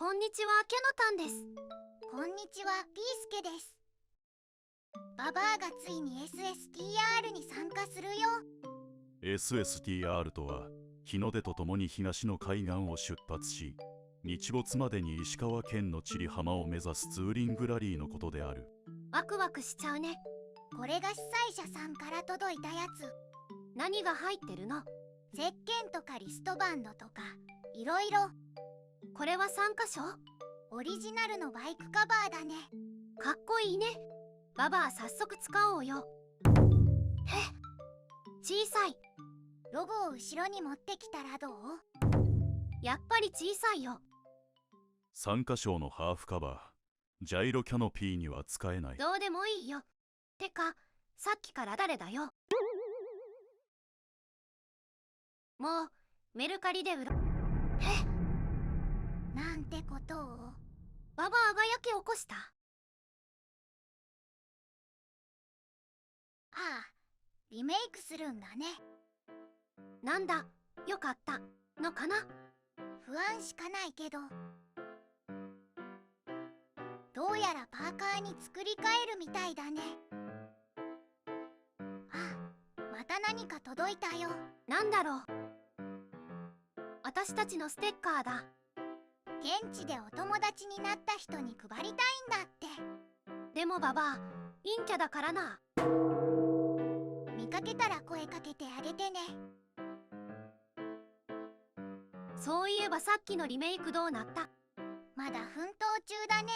こんにちは、キャノタンです。こんにちは、ピースケです。ババアがついに SSTR に参加するよ。SSTR とは、日の出とともに東の海岸を出発し、日没までに石川県の千里浜を目指すツーリングラリーのことである。ワクワクしちゃうね。これが主催者さんから届いたやつ。何が入ってるの？石鹸とかリストバンドとかいろいろ。これは参加賞？オリジナルのバイクカバーだね。かっこいいね。ババア、早速使おうよ。小さい。ロゴを後ろに持ってきたらどう？やっぱり小さいよ。参加賞のハーフカバー、ジャイロキャノピーには使えない。どうでもいいよ。てか、さっきから誰だよ。もうメルカリで売ろ。なんてことを。ババアがやけ起こした。ああ、リメイクするんだね。なんだ、よかったのかな。不安しかないけど、どうやらパーカーに作り変えるみたいだね。あ、また何か届いたよ。なんだろう。私たちのステッカーだ。現地でお友達になった人に配りたいんだって。でもババア、陰キャだからな。見かけたら声かけてあげてね。そういえばさっきのリメイクどうなった？まだ奮闘中だね。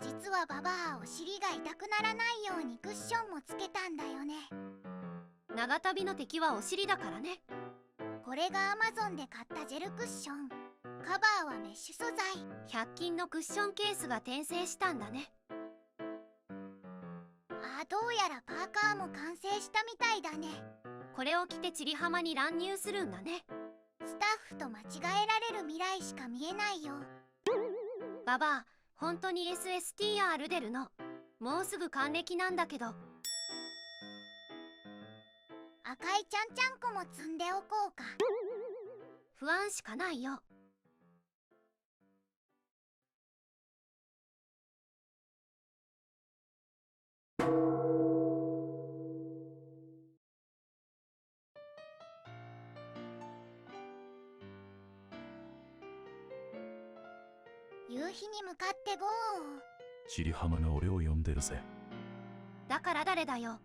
実はババア、お尻が痛くならないようにクッションもつけたんだよね。長旅の敵はお尻だからね。これが Amazon で買ったジェルクッション。カバーはメッシュ素材。100均のクッションケースが転生したんだね。あ、どうやらパーカーも完成したみたいだね。これを着て千里浜に乱入するんだね。スタッフと間違えられる未来しか見えないよ。ババア、本当に SSTR 出るの？もうすぐ還暦なんだけど。赤いちゃんちゃんこも積んでおこうか。不安しかないよ。夕日に向かってゴー。千里浜が俺を呼んでるぜ。だから誰だよ。